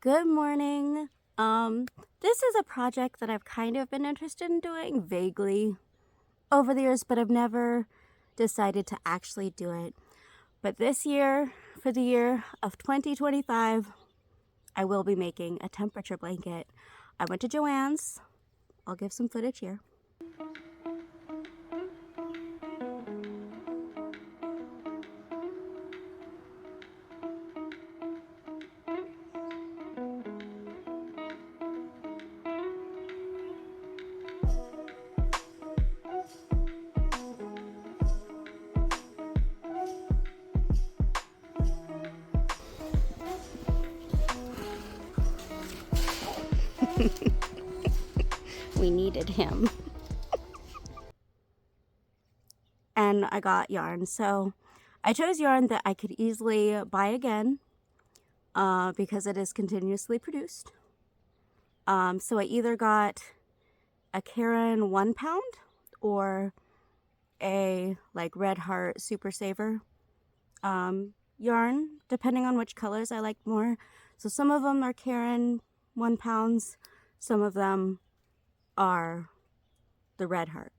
Good morning. This is a project that I've kind of been interested in doing vaguely over the years, but I've never decided to actually do it. But this year, for the year of 2025, I will be making a temperature blanket. I went to Joann's. I'll give some footage here. We needed him. And I got yarn. So I chose yarn that I could easily buy again because it is continuously produced. So I either got a Caron 1 pound or a like Red Heart Super Saver yarn, depending on which colors I like more. So some of them are Caron 1 pounds, some of them are the Red Heart.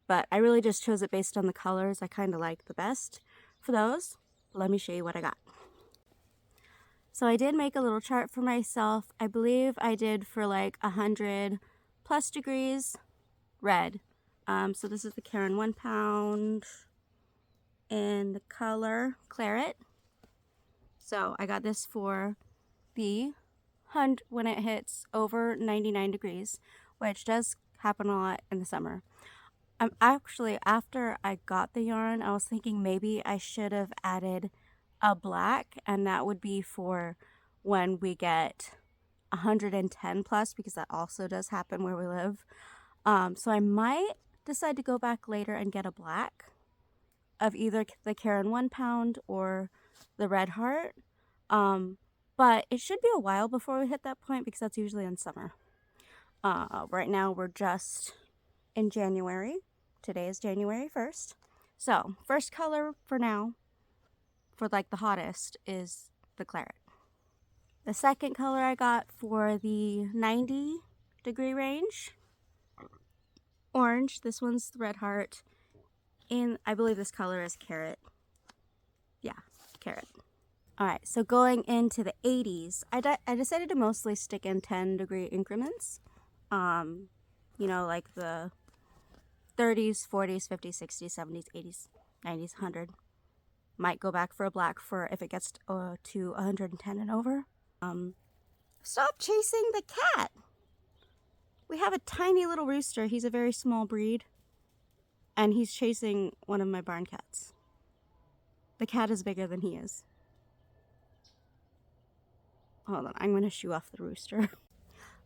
But I really just chose it based on the colors I kind of like the best for those. Let me show you what I got. So I did make a little chart for myself. I believe I did for like 100 plus degrees red. So this is the Caron 1 pound in the color Claret. So I got this for the hunt when it hits over 99 degrees, which does happen a lot in the summer. Actually, after I got the yarn, I was thinking maybe I should have added a black, and that would be for when we get 110 plus, because that also does happen where we live. So I might decide to go back later and get a black of either the Caron 1 pound or the Red Heart. But it should be a while before we hit that point because that's usually in summer. Right now we're just in January. Today is January 1st. So first color for now, for like the hottest, is the Claret. The second color I got for the 90 degree range, orange. This one's the Red Heart. And I believe this color is Carrot. Yeah, Carrot. All right, so going into the 80s, I decided to mostly stick in 10 degree increments. You know, like the 30s, 40s, 50s, 60s, 70s, 80s, 90s, 100. Might go back for a black for if it gets to 110 and over. Stop chasing the cat. We have a tiny little rooster. He's a very small breed. And he's chasing one of my barn cats. The cat is bigger than he is. Hold on, I'm going to shoo off the rooster.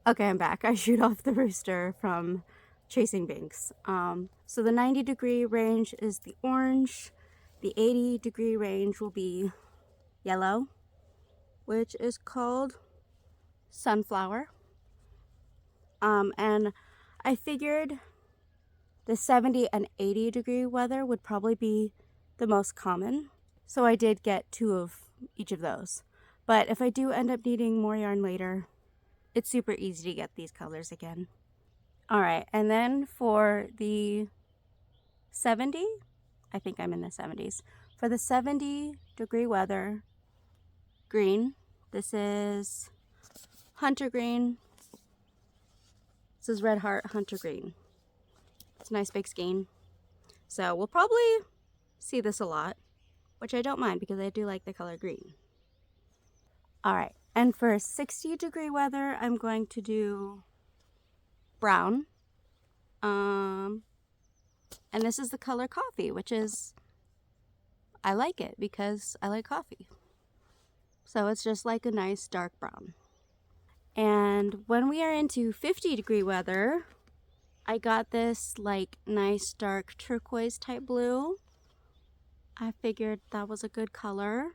Okay, I'm back. I shooed off the rooster from chasing Binks. So the 90 degree range is the orange. The 80 degree range will be yellow, which is called Sunflower. And I figured the 70 and 80 degree weather would probably be the most common. So I did get 2 of each of those. But if I do end up needing more yarn later, it's super easy to get these colors again. All right, and then for the 70, I think I'm in the 70s. For the 70 degree weather, green, this is Hunter Green. This is Red Heart Hunter Green. It's a nice big skein. So we'll probably see this a lot, which I don't mind because I do like the color green. All right, and for 60 degree weather, I'm going to do brown. And this is the color coffee, which is, I like it because I like coffee. So it's just like a nice dark brown. And when we are into 50 degree weather, I got this like nice dark turquoise type blue. I figured that was a good color.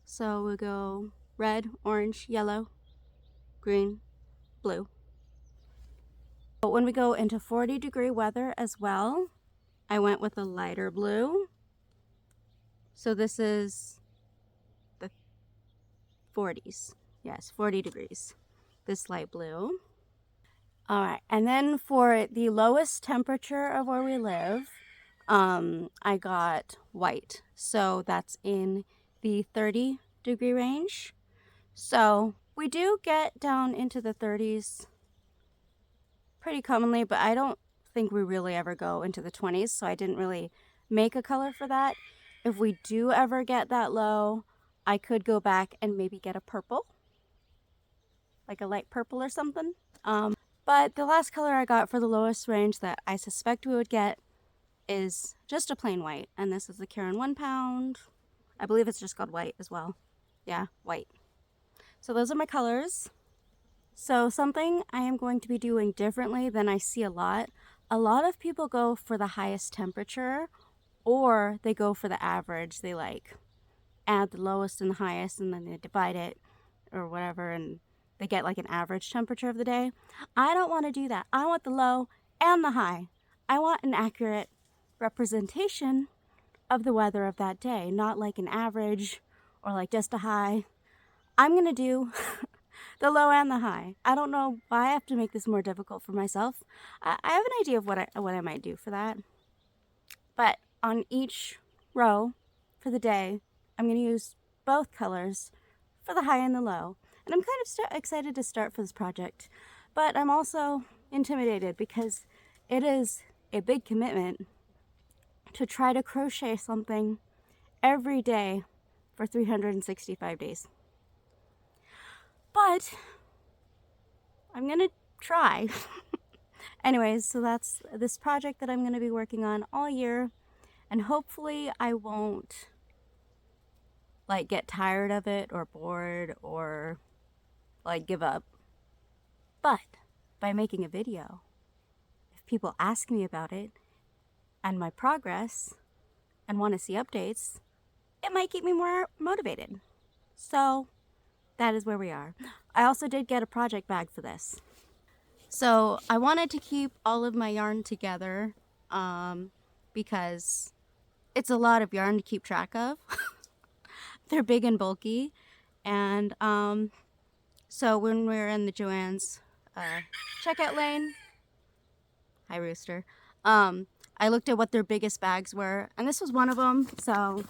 So we'll go red, orange, yellow, green, blue. But when we go into 40 degree weather as well, I went with a lighter blue. So this is the 40s. Yes, 40 degrees. This light blue. All right, and then for the lowest temperature of where we live, I got white. So that's in the 30-degree range. So we do get down into the 30s pretty commonly, but I don't think we really ever go into the 20s, so I didn't really make a color for that. If we do ever get that low, I could go back and maybe get a purple, like a light purple or something. But the last color I got for the lowest range that I suspect we would get is just a plain white, and this is the Caron 1 pound. I believe it's just called white as well. Yeah, white. So those are my colors. So something I am going to be doing differently than I see a lot of people go for the highest temperature, or they go for the average. They like add the lowest and the highest and then they divide it or whatever, and they get like an average temperature of the day. I don't want to do that. I want the low and the high. I want an accurate representation of the weather of that day, not like an average or like just a high. I'm going to do the low and the high. I don't know why I have to make this more difficult for myself. I have an idea of what I might do for that. But on each row for the day, I'm going to use both colors for the high and the low. And I'm kind of excited to start for this project. But I'm also intimidated because it is a big commitment to try to crochet something every day for 365 days. But I'm gonna try. Anyways, so that's this project that I'm gonna be working on all year, and hopefully I won't like get tired of it or bored or like give up. But by making a video, if people ask me about it and my progress and want to see updates, it might keep me more motivated. So that is where we are. I also did get a project bag for this. So I wanted to keep all of my yarn together because it's a lot of yarn to keep track of. They're big and bulky. And so when we were in the Joann's checkout lane, hi Rooster, I looked at what their biggest bags were, and this was one of them. So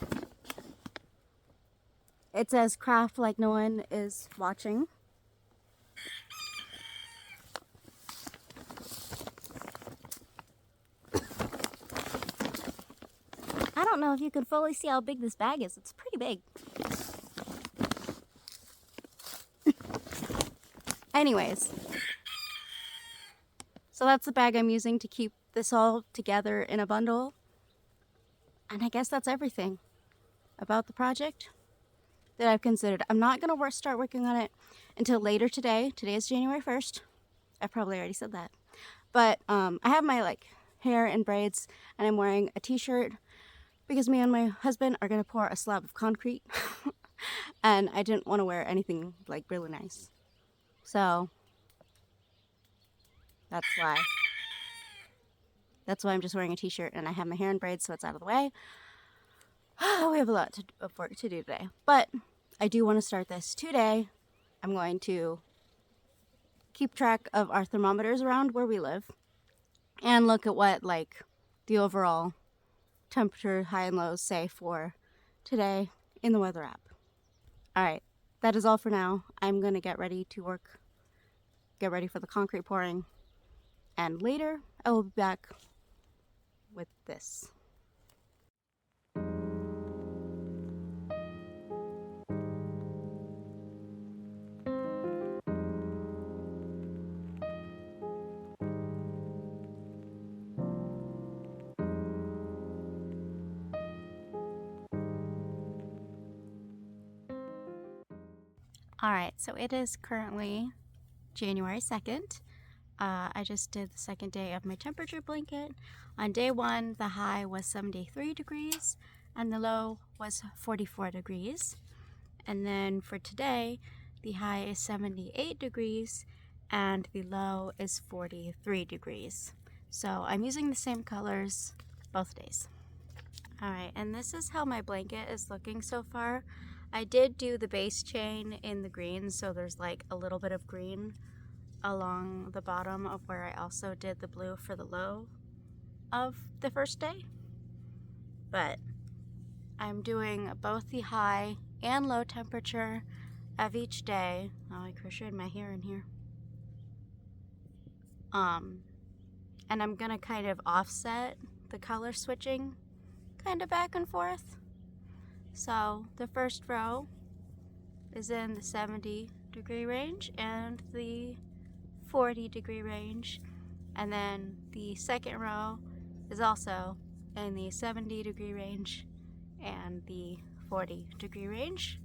it says craft like no one is watching. I don't know if you can fully see how big this bag is. It's pretty big. Anyways, so that's the bag I'm using to keep this all together in a bundle. And I guess that's everything about the project that I've considered. I'm not going to start working on it until later today. Today is January 1st. I probably already said that. But I have my like hair in braids, and I'm wearing a t-shirt because me and my husband are going to pour a slab of concrete. And I didn't want to wear anything like really nice. So that's why. That's why I'm just wearing a t-shirt and I have my hair in braids so it's out of the way. We have a lot of work to do today. But I do want to start this today. I'm going to keep track of our thermometers around where we live and look at what like the overall temperature, high and lows say for today in the weather app. Alright, that is all for now. I'm going to get ready to work, get ready for the concrete pouring, and later I will be back with this. Alright, so it is currently January 2nd. I just did the second day of my temperature blanket. On day 1, the high was 73 degrees and the low was 44 degrees. And then for today, the high is 78 degrees and the low is 43 degrees. So I'm using the same colors both days. Alright, and this is how my blanket is looking so far. I did do the base chain in the green, so there's like a little bit of green along the bottom of where I also did the blue for the low of the first day. But I'm doing both the high and low temperature of each day. Oh, I crocheted my hair in here. And I'm gonna kind of offset the color switching kind of back and forth. So the first row is in the 70-degree range and the 40-degree range, and then the second row is also in the 70-degree range and the 40-degree range.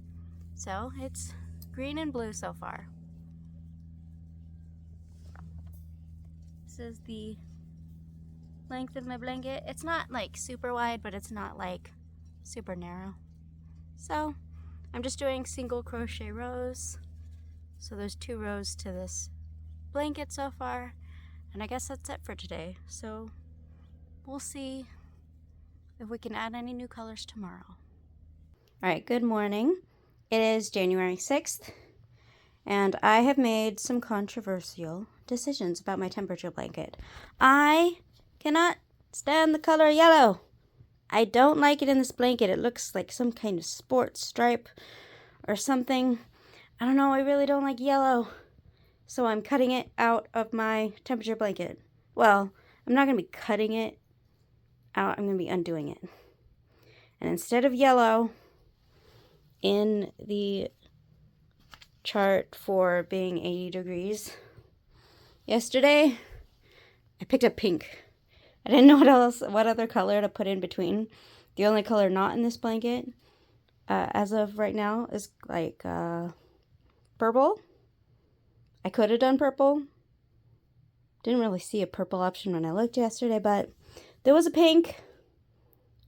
So it's green and blue so far. This is the length of my blanket. It's not like super wide, but it's not like super narrow. So I'm just doing single crochet rows. So there's 2 rows to this blanket so far, and I guess that's it for today. So we'll see if we can add any new colors tomorrow. All right, good morning. It is January 6th, and I have made some controversial decisions about my temperature blanket. I cannot stand the color yellow. I don't like it in this blanket. It looks like some kind of sports stripe or something. I don't know, I really don't like yellow. So I'm cutting it out of my temperature blanket. Well, I'm not going to be cutting it out, I'm going to be undoing it. And instead of yellow in the chart for being 80 degrees, yesterday I picked up pink. I didn't know what other color to put in between. The only color not in this blanket, as of right now, is like purple. I could have done purple. Didn't really see a purple option when I looked yesterday, but there was a pink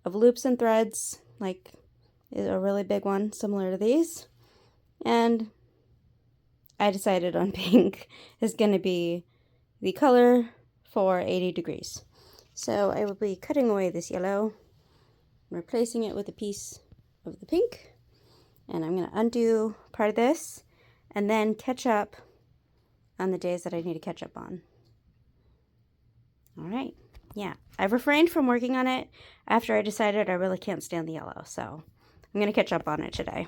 of loops and threads, like a really big one, similar to these. And I decided on pink is going to be the color for 80 degrees. So I will be cutting away this yellow, replacing it with a piece of the pink, and I'm going to undo part of this and then catch up on the days that I need to catch up on. All right, yeah, I've refrained from working on it after I decided I really can't stand the yellow, so I'm going to catch up on it today.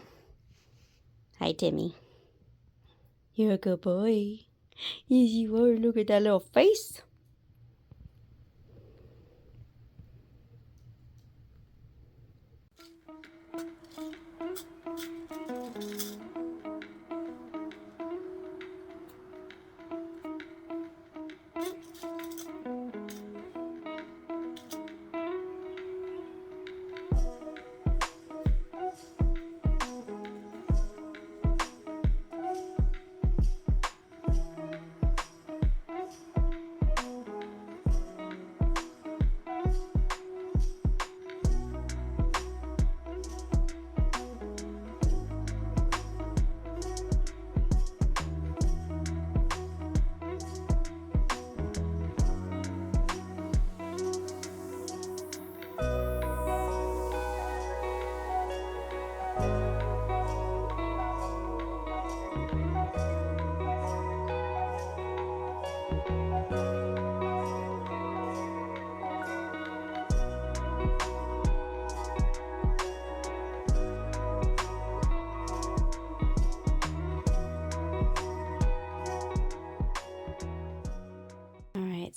Hi, Timmy. You're a good boy. Yes, you are. Look at that little face.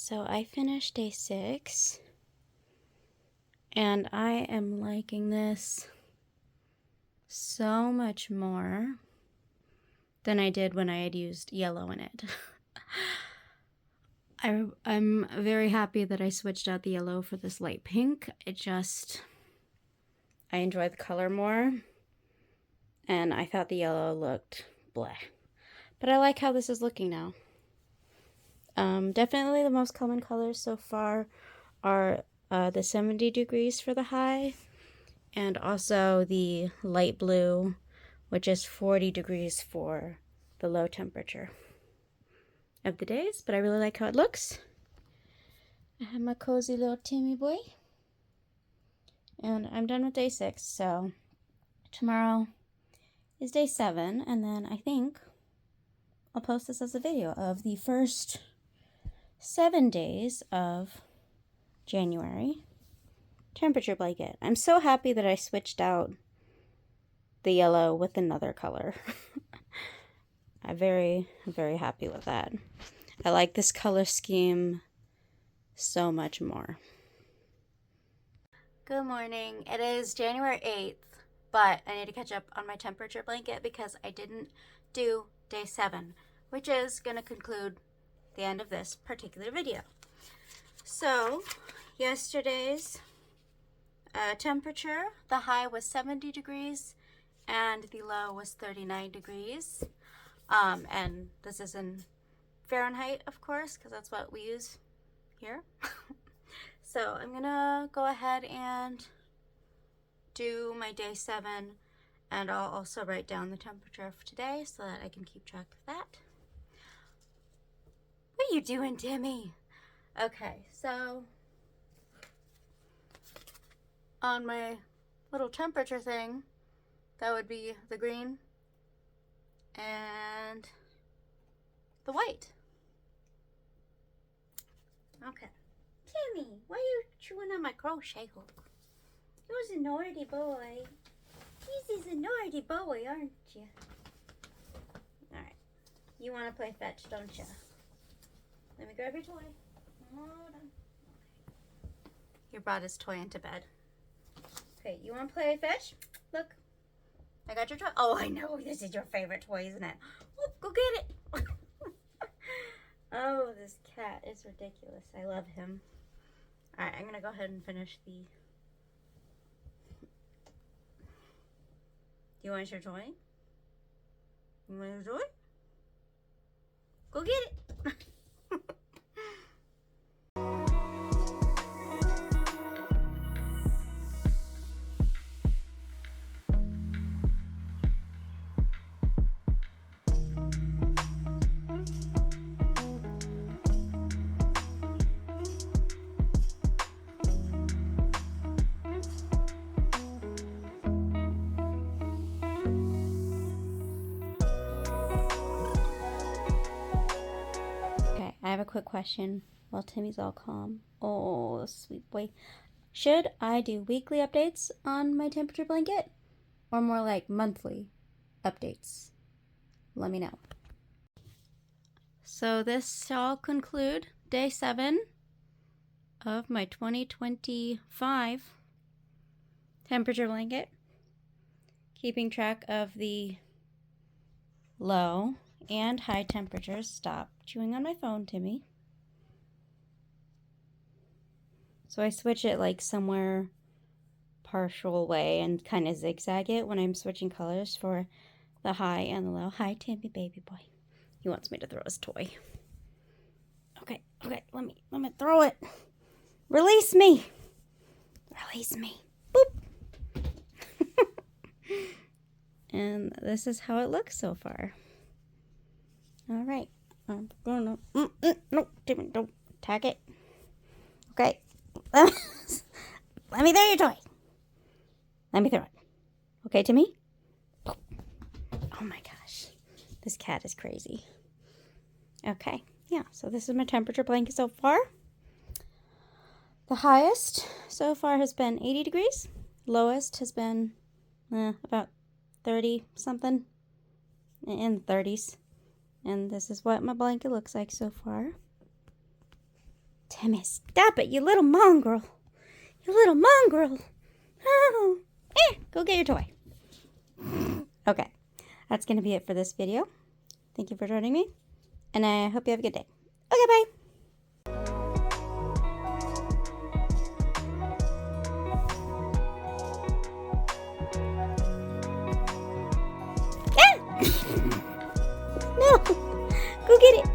So I finished day 6, and I am liking this so much more than I did when I had used yellow in it. I'm very happy that I switched out the yellow for this light pink. I enjoy the color more, and I thought the yellow looked bleh. But I like how this is looking now. Definitely the most common colors so far are the 70 degrees for the high, and also the light blue, which is 40 degrees for the low temperature of the days. But I really like how it looks. I have my cozy little Timmy boy. And I'm done with day 6, so tomorrow is day 7, and then I think I'll post this as a video of the first 7 days of January temperature blanket. I'm so happy that I switched out the yellow with another color. I'm very happy with that. I like this color scheme so much more. Good morning. It is January 8th, but I need to catch up on my temperature blanket because I didn't do day 7, which is going to conclude the end of this particular video. So, yesterday's temperature, the high was 70 degrees and the low was 39 degrees. And this is in Fahrenheit, of course, because that's what we use here. So I'm gonna go ahead and do my day 7, and I'll also write down the temperature for today so that I can keep track of that. What are you doing, Timmy? Okay, so on my little temperature thing, that would be the green and the white. Okay. Timmy, why are you chewing on my crochet hook? You're a naughty boy. He's a naughty boy, aren't you? Alright. You want to play fetch, don't you? Let me grab your toy. Hold on. Okay. He brought his toy into bed. Okay, you want to play fetch? Look. I got your toy. Oh, I know. This is your favorite toy, isn't it? Oh, go get it. Oh, this cat is ridiculous. I love him. Alright, I'm going to go ahead and finish the... Do you want your toy? You want your toy? Go get it. I have a quick question while Timmy's all calm. Oh, sweet boy. Should I do weekly updates on my temperature blanket or more like monthly updates? Let me know. So this shall conclude day 7 of my 2025 temperature blanket. Keeping track of the low and high temperatures. Stop chewing on my phone, Timmy. So I switch it like somewhere partial way and kind of zigzag it when I'm switching colors for the high and the low. Hi, Timmy, baby boy. He wants me to throw his toy. Okay, let me throw it. Release me. Release me. Boop. And this is how it looks so far. All right, I'm gonna, no, Timmy, don't attack it. Okay, let me throw your toy. Let me throw it. Okay, Timmy? Oh my gosh, this cat is crazy. Okay, yeah, so this is my temperature blanket so far. The highest so far has been 80 degrees. Lowest has been about 30 something, in the 30s. And this is what my blanket looks like so far. Timmy, stop it, you little mongrel. You little mongrel. Oh, go get your toy. Okay, that's going to be it for this video. Thank you for joining me. And I hope you have a good day. Okay, bye. No, go get it.